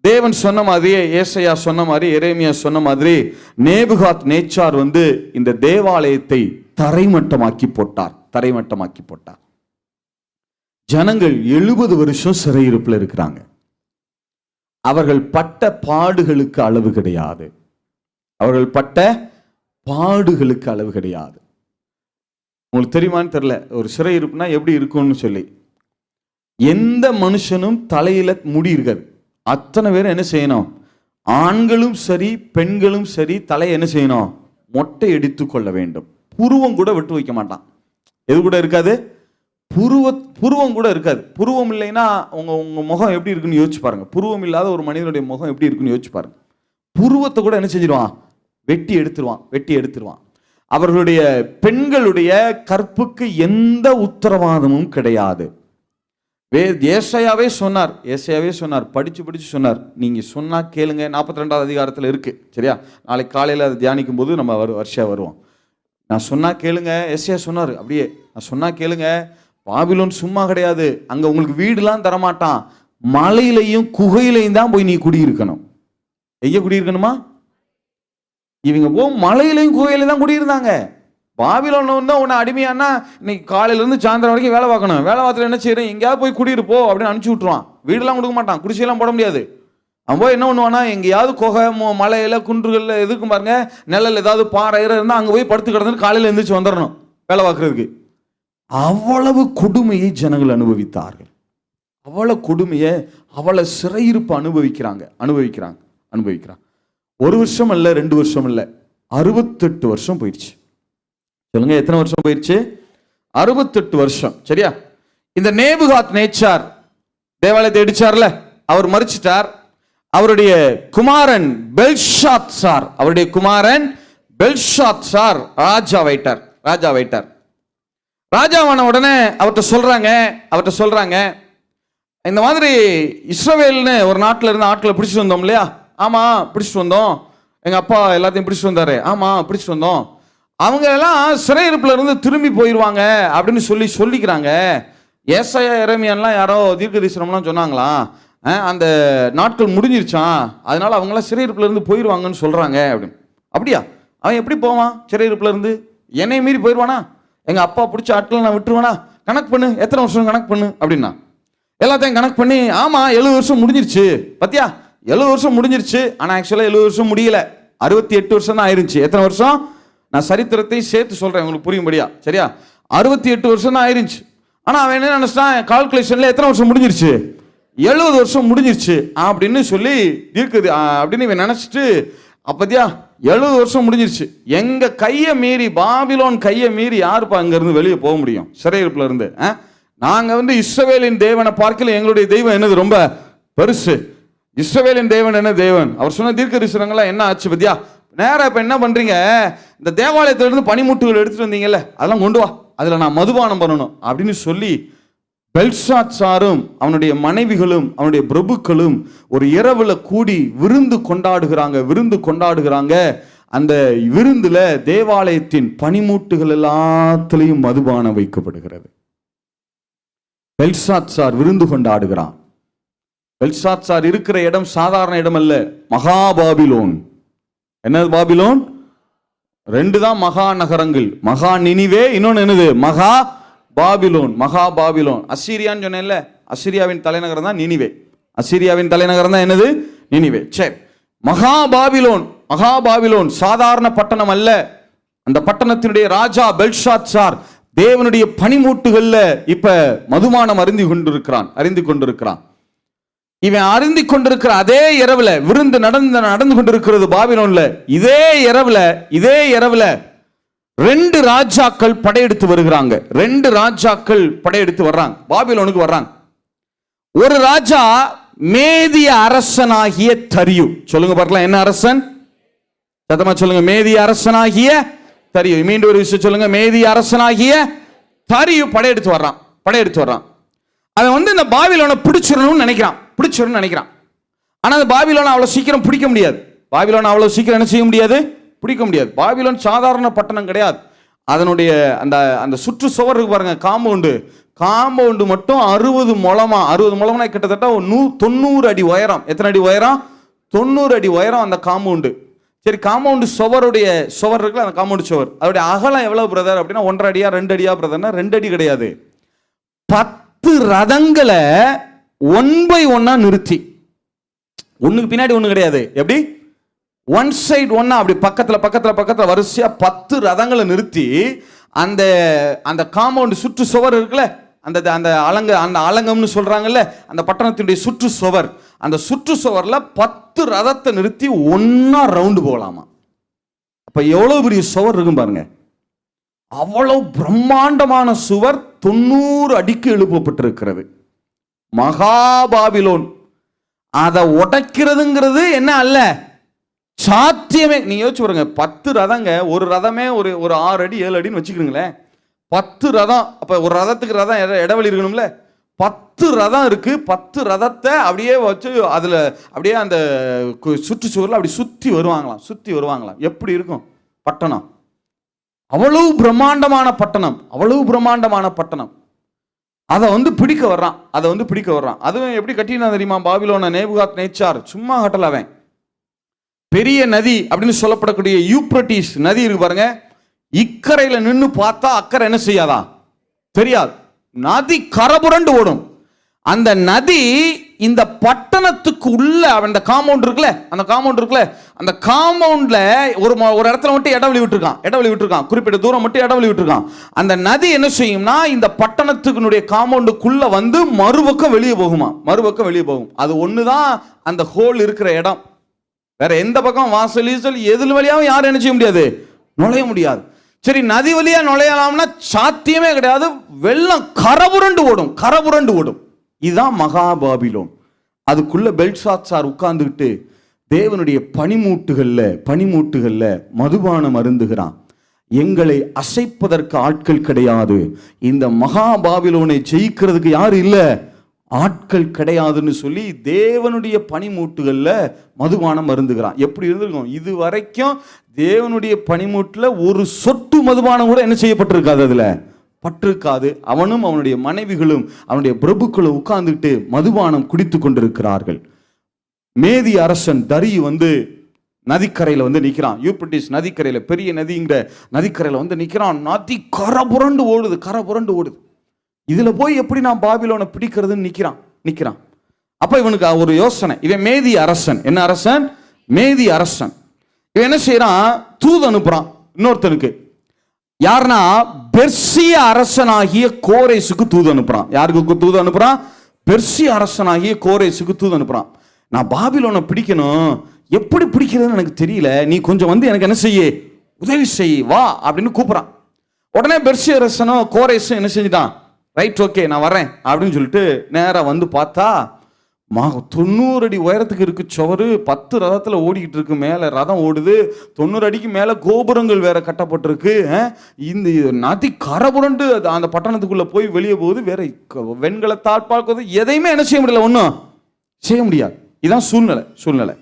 தேவன் சொன்ன மாதிரியே, ஏசாயா சொன்ன மாதிரி, எரேமியா சொன்ன மாதிரி நேபுகாத் நேச்சார் இந்த தேவாலயத்தை தரைமட்டமாக்கி போட்டார். ஜனங்கள் 70 வருஷம் சிறையிருப்புல இருக்கிறாங்க. அவர்கள் பட்ட பாடுகளுக்கு அளவு கிடையாது. உங்களுக்கு தெரியுமான்னு தெரியல, ஒரு சிறையிருப்புனா எப்படி இருக்கும்னு சொல்லி. எந்த மனுஷனும் தலையில முடி இருக்காது. அத்தனை பேரும் என்ன செய்யணும்? ஆண்களும் சரி பெண்களும் சரி தலையை என்ன செய்யணும்? மொட்டை எடுத்துக் கொள்ள வேண்டும். புருவம் கூட விட்டு வைக்க மாட்டான். எது கூட இருக்காது? புருவம் கூட இருக்காது. புருவம் இல்லைன்னா உங்க முகம் எப்படி இருக்குன்னு யோசிச்சு பாருங்க. புருவம் இல்லாத ஒரு மனிதனுடைய முகம் எப்படி இருக்குன்னு யோசிச்சு பாருங்க. புருவத்தை கூட என்ன செஞ்சிருவான்? வெட்டி எடுத்துருவான். அவர்களுடைய பெண்களுடைய கற்புக்கு எந்த உத்தரவாதமும் கிடையாது. ஏசாயாவே சொன்னார், படிச்சு சொன்னார். நீங்க சொன்னா கேளுங்க. 42வது அதிகாரத்தில் இருக்கு. சரியா? நாளைக்கு காலையில் அதை தியானிக்கும் போது நம்ம வருஷா வருவோம். நான் சொன்னா கேளுங்க. ஏசாயா சொன்னார், அப்படியே நான் சொன்னா கேளுங்க. பாபிலோன் சும்மா கிடையாது. அங்க உங்களுக்கு வீடுலாம் தரமாட்டான். மலையிலையும் குகையிலையும் தான் போய் நீ குடியிருக்கணும். குடியிருக்கணுமா? இவங்க மலையிலையும் குகையிலையும் தான் குடியிருந்தாங்க. பாபிலோன் உன்னை அடிமையானா இன்னைக்கு காலையில இருந்து சாயந்தரம் வரைக்கும் வேலை பார்க்கணும். வேலை பார்த்துல என்ன செய்யறேன்? எங்கேயாவது போய் குடியிருப்போ அப்படின்னு அனுப்பிச்சு விட்டுருவான். வீடெல்லாம் கொடுக்க மாட்டான். குடிசையெல்லாம் போட முடியாது. அவன் போய் என்ன பண்ணுவானா, எங்கேயாவது குகை மலையில குன்றுகள்ல எதுக்கும் பாருங்க, நிழல் ஏதாவது பாறை இருந்தால் அங்கே போய் படுத்து கிடந்து காலையில் எழுந்திரிச்சு வந்துடணும் வேலை பார்க்கறதுக்கு. அவ்வளவு கொடுமையை ஜனங்கள் அனுபவித்தார்கள். அவ்வளவு கொடுமையை, அவ்வளவு சிறையிருப்பு அனுபவிக்கிறாங்க. 1 வருஷம் அல்ல, 2 வருஷம் இல்ல, 68 வருஷம் போயிடுச்சு. சொல்லுங்க, எத்தனை வருஷம் போயிடுச்சு? 68 வருஷம். சரியா? இந்த நேபுகாத் நேச்சார் தேவாலயத்தை இடிச்சார்ல, அவர் மரிச்சிட்டார். அவருடைய குமாரன் பெல்ஷாத்சார் ராஜாவாயிட்டார். ராஜாவான உடனே அவர்கிட்ட சொல்றாங்க, இந்த மாதிரி இஸ்ரவேல்னு ஒரு நாட்டில் இருந்த ஆட்களை பிடிச்சிட்டு வந்தோம் இல்லையா? ஆமா, பிடிச்சிட்டு வந்தோம். எங்க அப்பா எல்லாத்தையும் பிடிச்சிட்டு வந்தாரு. ஆமா, பிடிச்சிட்டு வந்தோம். அவங்க எல்லாம் சிறையிருப்புல இருந்து திரும்பி போயிடுவாங்க அப்படின்னு சொல்லிக்கிறாங்க. ஏசாயா எரேமியான்லாம் யாரோ தீர்க்கதரிசனம்லாம் சொன்னாங்களா, அந்த நாட்கள் முடிஞ்சிருச்சான், அதனால அவங்களாம் சிறையிருப்புல இருந்து போயிடுவாங்கன்னு சொல்றாங்க அப்படின்னு. அப்படியா? அவன் எப்படி போவான் சிறையிருப்புல இருந்து? என்னை மீறி போயிடுவானா? எங்க அப்பா பிடிச்ச ஆட்கள் நான் விட்டுருவானா? கணக்கு பண்ணு, எத்தனை வருஷம் கணக்கு பண்ணு அப்படின்னா எல்லாத்தையும் கணக்கு பண்ணி, ஆமா 70 வருஷம் முடிஞ்சிருச்சு. பத்தியா, 70 வருஷம் முடிஞ்சிருச்சு. ஆனா ஆக்சுவலா 70 வருஷம் முடியல, 68 வருஷம் தான் ஆயிருச்சு. எத்தனை வருஷம்? நான் சரித்திரத்தை சேர்த்து சொல்றேன் உங்களுக்கு புரியும்படியா. சரியா? 68 வருஷம் தான் ஆயிருச்சு. ஆனா அவன் என்ன நினைச்சான், கால்குலேஷன்ல எத்தனை வருஷம் முடிஞ்சிருச்சு? 70 வருஷம் முடிஞ்சிருச்சு அப்படின்னு சொல்லி இருக்குது அப்படின்னு இவன் நினைச்சிட்டு, அப்பத்தியா 70 வருஷம் முடிஞ்சிருச்சு. எங்க கையை மீறி, பாபிலோன் கையை மீறி யாருப்பா அங்க இருந்து வெளியே போக முடியும் சிறையிருப்புல இருந்து? நாங்க இஸ்ரவேலின் தேவனை பார்க்கல, எங்களுடைய தெய்வம் என்னது ரொம்ப பெருசு. இஸ்ரவேலின் தேவன் என்ன தேவன்? அவர் சொன்ன தீர்க்கதரிசனங்கள்லாம் என்ன ஆச்சு பத்தியா? நேரா இப்ப என்ன பண்றீங்க, இந்த தேவாலயத்திலிருந்து பனிமுட்டுகள் எடுத்துட்டு வந்தீங்கல்ல, அதெல்லாம் கொண்டு வா, அதுல நான் மதுபானம் பண்ணணும் அப்படின்னு சொல்லி பெல்ஷாத்சாரும் அவனுடைய மனைவிகளும் அவனுடைய பிரபுக்களும் ஒரு இரவுல கூடி விருந்து கொண்டாடுகிறாங்க. அந்த விருந்துல தேவாலயத்தின் பனிமூட்டுகள் எல்லாத்திலையும் மதுபானம் வைக்கப்படுகிறது. பெல்ஷாத்சார் விருந்து கொண்டாடுகிறான். பெல்ஷாத்சார் இருக்கிற இடம் சாதாரண இடம் அல்ல, மகாபாபிலோன். என்னது பாபிலோன்? 2 தான் மகா நகரங்கள், மகா நினிவே, இன்னொன்னு என்னது? மகா பாபிலோன். அசீரியான்னு சொன்னேன்ல, அசீரியாவின் தலைநகரம் தான் நினிவே. அசீரியாவின் தலைநகரம் தான் என்னது? நினிவே. சரி, மகாபாபிலோன் சாதாரண பட்டணம் அல்ல. அந்த பட்டணத்தினுடைய ராஜா பெல்ஷாத்சார் தேவனுடைய பனிமூட்டுகள்ல இப்ப மதுபானம் அறிந்து கொண்டிருக்கிறான். இவன் அறிந்து கொண்டிருக்கிற அதே இரவுல விருந்து நடந்து கொண்டிருக்கிறது பாபிலோன்ல. இதே இரவுல 2 ராஜாக்கள் படையெடுத்து வருகிறாங்க. 2 ராஜாக்கள் படையெடுத்து வர்றாங்க, பாபிலோனுக்கு வர்றாங்க. ஒரு ராஜா மேதிய அரசனாகிய தரியு. சொல்லுங்க பார்க்கலாம், என்ன அரசன்? சத்தமா சொல்லுங்க, மேதிய அரசனாகிய தரியு. மீண்டும் ஒரு விஷயம் சொல்லுங்க, மேதிய அரசனாகிய தரியு படையெடுத்து வர்றான். அவன் இந்த பாபிலோனை பிடிச்சிடணும்னு நினைக்கிறான். ஆனா அந்த பாபிலோனை அவ்வளவு சீக்கிரம் பிடிக்க முடியாது. என்ன செய்ய முடியாது? பிடிக்க முடியாது. பாபிலோன் சாதாரண பட்டணம் கிடையாது. அதனுடைய அந்த அந்த சுற்று சுவர் இருக்கு பாருங்க, காம்பவுண்டு மட்டும் 60 முழம்னா கிட்டத்தட்ட 90 அடி உயரம். எத்தனை அடி உயரம்? 90 அடி உயரம் அந்த காம்பவுண்டு. சரி, காம்பவுண்டு சுவர் இருக்குல்ல, அந்த காம்பவுண்டு சுவர், அதோடைய அகலம் எவ்வளவு பிரதர் அப்படின்னா 1.5 அடியா 2 அடியா பிரதர்னா 2 அடி கிடையாது. 10 ரதங்களை 1 by 1 நிறுத்தி, ஒண்ணுக்கு பின்னாடி ஒண்ணு கிடையாது, எப்படி ஒன் சைடு ஒன்னா அப்படி பக்கத்துல வரிசையா 10 ரதங்களை நிறுத்தி அந்த அந்த காம்பவுண்ட் சுற்று சுவர் இருக்குல்ல, அந்த அலங்கம்னு சொல்றாங்கல்ல, அந்த பட்டணத்தினுடைய சுற்று சுவர், அந்த சுற்று சுவர்ல 10 ரதத்தை நிறுத்தி ஒன்னா ரவுண்டு போகலாமா. அப்ப எவ்வளவு பெரிய சுவர் இருக்கும் பாருங்க. அவ்வளவு பிரம்மாண்டமான சுவர் 90 அடிக்கு எழுப்பப்பட்டிருக்கிறது. மகாபாபிலோன் அதை உடைக்கிறதுங்கிறது என்ன அல்ல, சாத்தியமே. நீங்க யோசிச்சு பாருங்க, 10 ரதங்க, ஒரு ரதமே ஒரு 6 அடி 7 அடின்னு வச்சுக்கிறீங்களேன். 10 ரதம், அப்ப ஒரு ரதத்துக்கு ரதம் இடைவெளி இருக்கணும்ல. 10 ரதம் இருக்கு. 10 ரதத்தை அப்படியே வச்சு அதுல அப்படியே அந்த சுற்றுச்சுவரில் அப்படி சுத்தி வருவாங்களாம். எப்படி இருக்கும் பட்டணம்? அவ்வளவு பிரம்மாண்டமான பட்டணம். அதை பிடிக்க வர்றான். அதுவும் எப்படி கட்டினா தெரியுமா? பாபிலோன நேபுகாத் நேச்சார் சும்மா கட்டல. அவன் பெரிய நதி அப்படின்னு சொல்லப்படக்கூடிய யூப்ரட்டிஸ் நதி இருக்கு பாருங்க. இக்கரையில நின்று பார்த்தா அக்கறை என்ன செய்யாதா தெரியாது. நதி கரபுரண்டு ஓடும். அந்த நதி இந்த பட்டணத்துக்கு உள்ள அந்த காம்பவுண்ட் இருக்குல்ல, அந்த காம்பவுண்ட்ல ஒரு இடத்துல மட்டும் இடைவெளி விட்டுருக்கான். குறிப்பிட்ட தூரம் மட்டும் இடைவெளி விட்டுருக்கான். அந்த நதி என்ன செய்யும்னா இந்த பட்டணத்துக்குடைய காம்பவுண்டுக்குள்ள வந்து மறுபக்கம் வெளியே போகும். அது ஒண்ணுதான் அந்த ஹோல் இருக்கிற இடம். வேற எந்த பக்கம் வாசல் எதில் வழியாவும் யாரும் என்ன செய்ய முடியாது, நுழைய முடியாது. சரி, நதி வழியா நுழையலாம்னா சாத்தியமே கிடையாது. வெள்ளம் கரபுரண்டு ஓடும். இதுதான் மகாபாபிலோன். அதுக்குள்ள பெல்ஷாத்சார் உட்கார்ந்துகிட்டு தேவனுடைய பனிமூட்டுகள்ல மதுபானம் அருந்துகிறான். எங்களை அசைப்பதற்கு ஆட்கள் கிடையாது, இந்த மகாபாபிலோனை ஜெயிக்கிறதுக்கு யாரு இல்ல, ஆட்கள் கிடையாதுன்னு சொல்லி தேவனுடைய பனிமூட்டுகள்ல மதுபானம் அருந்துகிறான். எப்படி இருந்திருக்கும்? இது வரைக்கும் தேவனுடைய பனிமூட்டுல ஒரு சொட்டு மதுபானம் கூட என்ன செய்யப்பட்டிருக்காது, அதுல பட்டிருக்காது. அவனும் அவனுடைய மனைவிகளும் அவனுடைய பிரபுக்களும் உட்கார்ந்துட்டு மதுபானம் குடித்து கொண்டிருக்கிறார்கள். மேதி அரசன் தரி நதிக்கரையில நிக்கிறான். யூப்ரட்டிஸ் நதிக்கரையில, பெரிய நதிங்கிற நதிக்கரையில நிக்கிறான். நதி கரபுரண்டு ஓடுது. இதுல போய் எப்படி நான் பாபிலோனை பிடிக்கிறதுன்னு நிக்கிறான். அப்ப இவனுக்கு ஒரு யோசனை. இவன் மேதி அரசன். என்ன அரசன்? மேதி அரசன். இவன் என்ன செய்யறான்? தூது அனுப்புறான் இன்னொருத்தனுக்கு. யாருன்னா பெர்சிய அரசனாகிய கோரேசுக்கு தூது அனுப்புறான். யாருக்கு தூது அனுப்புறான்? பெர்சிய அரசனாகிய கோரேசுக்கு தூது அனுப்புறான். நான் பாபிலோனை பிடிக்கணும், எப்படி பிடிக்கிறதுன்னு எனக்கு தெரியல, நீ கொஞ்சம் எனக்கு என்ன செய்ய, உதவி செய், வா அப்படின்னு கூப்பிடுறான். உடனே பெர்சிய அரசனும் கோரேசும் என்ன செஞ்சுட்டான்? ரைட், ஓகே, நான் வரேன் அப்படின்னு சொல்லிட்டு நேரா பார்த்தா 90 அடி உயரத்துக்கு இருக்கு சுவரு. 10 ரதத்துல ஓடிக்கிட்டு இருக்கு. மேல ரதம் ஓடுது. 90 அடிக்கு மேல கோபுரங்கள் வேற கட்டப்பட்டிருக்கு. இந்த நதி கரபுரண்டு அந்த பட்டணத்துக்குள்ள போய் வெளியே போகுது. வேற வெண்கலத்தால் பார்க்கிறது எதையுமே என்ன செய்ய முடியல, ஒன்றும் செய்ய முடியாது. இதுதான் சூழ்நிலை.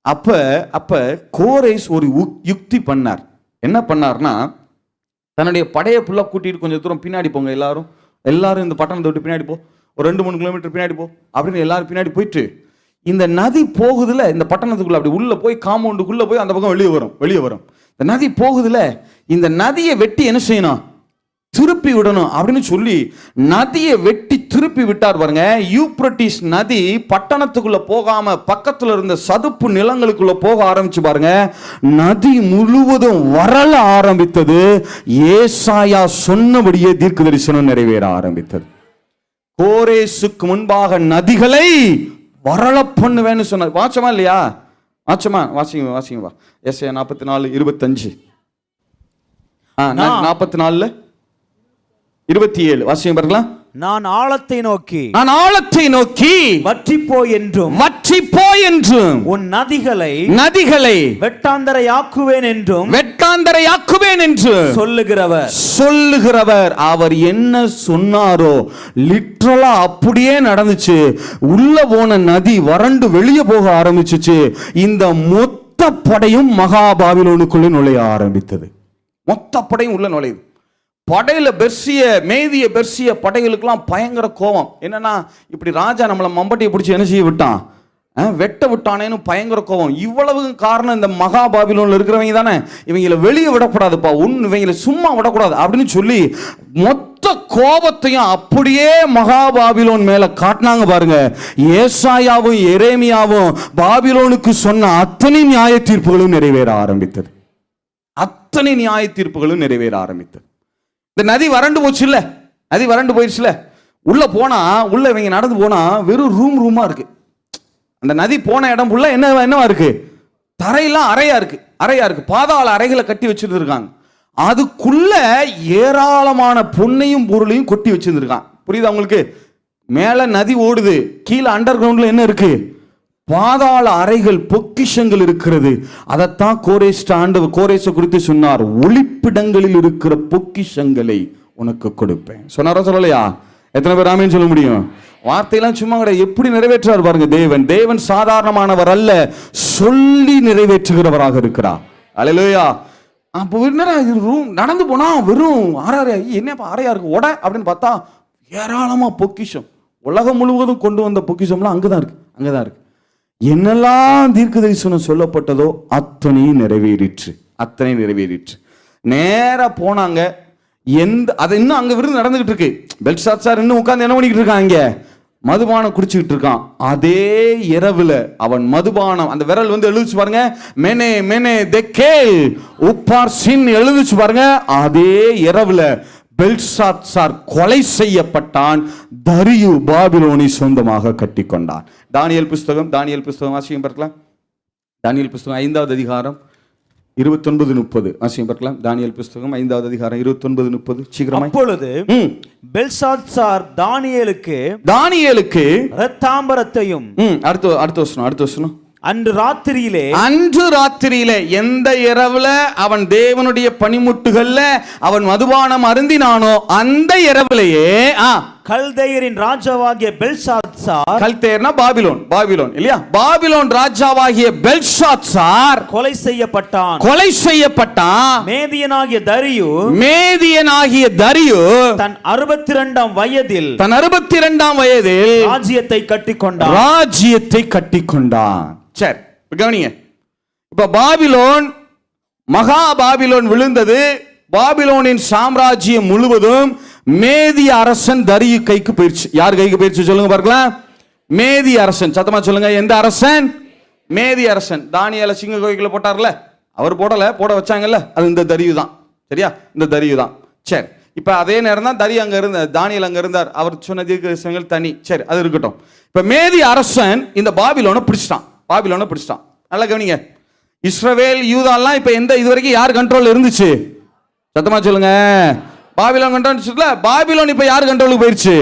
அப்ப கோரேஸ் ஒரு யுக்தி பண்ணார். என்ன பண்ணார்னா, தன்னுடைய படையை ஃபுல்லா கூட்டிட்டு கொஞ்சம் தூரம் பின்னாடி போங்க, எல்லாரும் இந்த பட்டணத்தை விட்டு பின்னாடி போ, ஒரு 2-3 கிலோமீட்டர் பின்னாடி போ அப்படின்னு எல்லாரும் பின்னாடி போயிட்டு, இந்த நதி போகுதுல, இந்த பட்டணத்துக்குள்ள அப்படி உள்ள போய் காம்பவுண்டுக்குள்ள போய் அந்த பக்கம் வெளியே வரும். இந்த நதி போகுதுல, இந்த நதியை வெட்டி என்ன செய்யணும், திருப்பி விடணும் அப்படின்னு சொல்லி நதியை வெட்டி திருப்பி விட்டார் பாருங்க. யூப்ரட்டிஸ் நதி பட்டணத்துக்குள்ள போகாம பக்கத்துல இருந்த சதுப்பு நிலங்களுக்குள்ள போக ஆரம்பிச்சு பாருங்க. நதி முழுவதும் வரல ஆரம்பித்தது. ஏசாயா சொன்னபடியே தீர்க்க தரிசனம் நிறைவேற ஆரம்பித்தது. கோரேசுக்கு முன்பாக நதிகளை வரல பண்ணுவேன்னு சொன்னார். வாச்சமா இல்லையா? வாசிங்க. ஏசாயா 44:25. 44:27 வாசிங்க பார்க்கலாம். நான் ஆழத்தை நோக்கி வற்றி போய் என்றும் உன் நதிகளை வெட்டாந்தரையாக்குவேன் என்று சொல்லுகிறவர். அவர் என்ன சொன்னாரோ லிட்டரலா அப்படியே நடந்துச்சு. உள்ள போன நதி வறண்டு வெளியே போக ஆரம்பிச்சுச்சு. இந்த மொத்த படையும் மகாபாபிலோனுக்குள்ளே நுழைய ஆரம்பித்தது. மொத்த படையும் உள்ள நுழையுது. படையில மேதிய பெர்சிய படைகளுக்கெல்லாம் பயங்கர கோபம். என்னன்னா, இப்படி ராஜா நம்மளை மம்பட்டியை பிடிச்சி என்ன செய்ய விட்டான், வெட்ட விட்டானேன்னு பயங்கர கோபம். இவ்வளவு காரணம் இந்த மகா பாபிலோன்ல இருக்கிறவங்க தானே, இவங்களை வெளியே விடக்கூடாதுப்பா, இவங்களை சும்மா விடக்கூடாது அப்படின்னு சொல்லி மொத்த கோபத்தையும் அப்படியே மகா பாபிலோன் மேல காட்டினாங்க பாருங்க. ஏசாயாவும் எரேமியாவும் பாபிலோனுக்கு சொன்ன அத்தனை நியாய தீர்ப்புகளும் நிறைவேற ஆரம்பித்தது. அத்தனை நியாய தீர்ப்புகளும் நிறைவேற ஆரம்பித்தது. இந்த நதி வறண்டு போச்சு இல்ல, நதி வறண்டு போயிடுச்சுல. உள்ள இவங்க நடந்து போனா வெறும் ரூமா இருக்கு. அந்த நதி போன இடம் உள்ள என்னவா இருக்கு, தரையெல்லாம் அறையா இருக்கு. பாதாள அறைகளை கட்டி வச்சிருக்காங்க. அதுக்குள்ள ஏராளமான பொன்னையும் பொருளையும் கொட்டி வச்சிருக்கான். புரியுதா உங்களுக்கு? மேல நதி ஓடுது, கீழே அண்டர் கிரவுண்ட்ல என்ன இருக்கு, பாதாள அறைகள், பொக்கிஷங்கள் இருக்கிறது. அதைத்தான் கோரேச குறித்து சொன்னார், ஒளிப்பிடங்களில் இருக்கிற பொக்கிஷங்களை உனக்கு கொடுப்பேன் சொன்னாரா சொல்லலையா? எத்தனை பேர் ஆமேன்னு சொல்ல முடியும்? வார்த்தையெல்லாம் சும்மா கிடையாது, எப்படி நிறைவேற்றார் பாருங்க. தேவன் சாதாரணமானவர் அல்ல, சொல்லி நிறைவேற்றுகிறவராக இருக்கிறார். அல்லேலூயா. அப்போ ரூம் நடந்து போனா வெறும் என்னப்பா அறையா இருக்கு உட அப்படின்னு பார்த்தா ஏராளமா பொக்கிஷம், உலகம் முழுவதும் கொண்டு வந்த பொக்கிஷம்லாம் அங்கதான் இருக்கு. என்னெல்லாம் தீர்க்கதரிசனம் சொல்லப்பட்டதோ அத்தனையும் நிறைவேறிற்று. நேரா போனாங்க. அது இன்னும் அங்க விருந்து நடந்துகிட்டு இருக்கு. பெல்ஷாத்சார் இன்னும் உட்கார்ந்து என்ன பண்ணிக்கிட்டு இருக்கான், இங்க மதுபானம் குடிச்சுக்கிட்டு இருக்கான். அதே இரவுல அவன் மதுபானம், அந்த விரல் எழுதுச்சு பாருங்க, மெனே தெக்கேல் உப்பார்சின் எழுதுச்சு பாருங்க. அதே இரவுல பெல்ஷாத்சார் கொலை செய்யப்பட்டான். தரியு பாபிலோனை சொந்தமாக கட்டி கொண்டான். தானியேல் புஸ்தகம் வாசியம் பார்க்கலாம். தானியேல் புஸ்தகம் 5வது அதிகாரம் 29-30 வாசியம் பார்க்கலாம். தானியேல் புஸ்தகம் 5வது அதிகாரம் 29-30 சீக்கிரமா. அப்பொழுது பெல்ஷாத்சார் தானியேலுக்கு இரத்தாம்பரத்தையும் அடுத்த வசனம் அன்று ராத்திரியிலே எந்த இரவுல அவன் தேவனுடைய பனிமுட்டுகள்ல அவன் மதுபானம் அருந்தினானோ அந்த இரவுலையே கல்தேயரின் ராஜாவாகிய பெல்ஷாத்சார், கல்தேயர்னா பாபிலோன் இல்லையா, பாபிலோன் ராஜாவாகிய பெல்ஷாத்சார் கொலை செய்யப்பட்டான். மேதியனாகிய தரியு தன் 62ஆம் வயதில் ராஜ்யத்தை கட்டிக்கொண்டான். சரி, கவனிங்க. இப்ப மகா பாபிலோன் விழுந்தது. பாபிலோனின் சாம்ராஜ்யம் முழுவதும் மேதிய அரசன் தரியு கைக்கு போயிடுச்சு. யார் கைக்கு போயிடுச்சு சொல்லுங்க பார்க்கலாம்? மேதிய அரசன். சத்தமா சொல்லுங்க, எந்த அரசன்? மேதிய அரசன். தானியேல சிங்க கோயில போட்டார்ல, அவர் போட வச்சாங்கல்ல, அது இந்த தரியு தான். சரியா, இந்த தரியு தான். சரி, இப்ப அதே நேரம் தான் தரியு அங்க இருந்தார், தானியேல் அங்க இருந்தார். அவர் சொன்ன தீர்க்கதரிசனங்கள் தனி. சரி, அது இருக்கட்டும். இப்ப மேதிய அரசன் இந்த பாபிலோனை பிடிச்சிட்டான். நல்லா கவனிங்க. இஸ்ரவேல் யூதாலாம் இப்ப இதுவரைக்கும் யார் கண்ட்ரோல் இருந்துச்சு? சத்தமா சொல்லுங்க. Babylon control. பாபிலோன் இப்ப யார் கண்ட்ரோலுக்கு போயிருச்சு?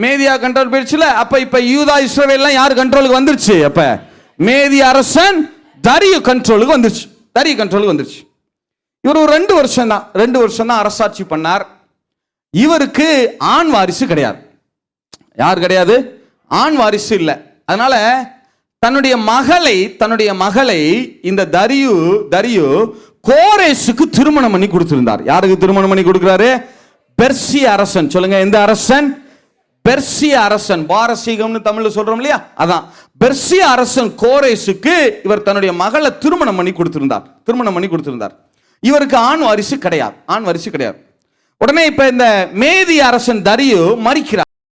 மேதியா கண்ட்ரோல் போயிருச்சுல. அப்ப இப்ப யூதா இஸ்ரவேல்லாம் யார் கண்ட்ரோலுக்கு வந்துருச்சு? அப்ப மேதிய அரசன் தரியு கண்ட்ரோலுக்கு வந்துருச்சு. இவர் ஒரு 2 வருஷம் தான் அரசாட்சி பண்ணார். இவருக்கு ஆண் வாரிசு கிடையாது. யார் கிடையாது? ஆண் வாரிசு இல்லை. அதனால தன்னுடைய மகளை இந்த தரியு கோரேசுக்கு திருமணம் பண்ணி கொடுத்திருந்தார். யாருக்கு திருமணம் பண்ணி கொடுக்கிறாரு? பெர்சிய அரசன். சொல்லுங்க, எந்த அரசன்? பெர்சிய அரசன். பாரசீகம்னு தமிழ்ல சொல்றோம் இல்லையா, அதான் பெர்சிய அரசன் கோரேசுக்கு இவர் தன்னுடைய மகளை திருமணம் பண்ணி கொடுத்திருந்தார். இவருக்கு ஆண் வாரிசு கிடையாது. உடனே இப்ப இந்த மேதிய அரசன் தரியு மரிக்கிறார்.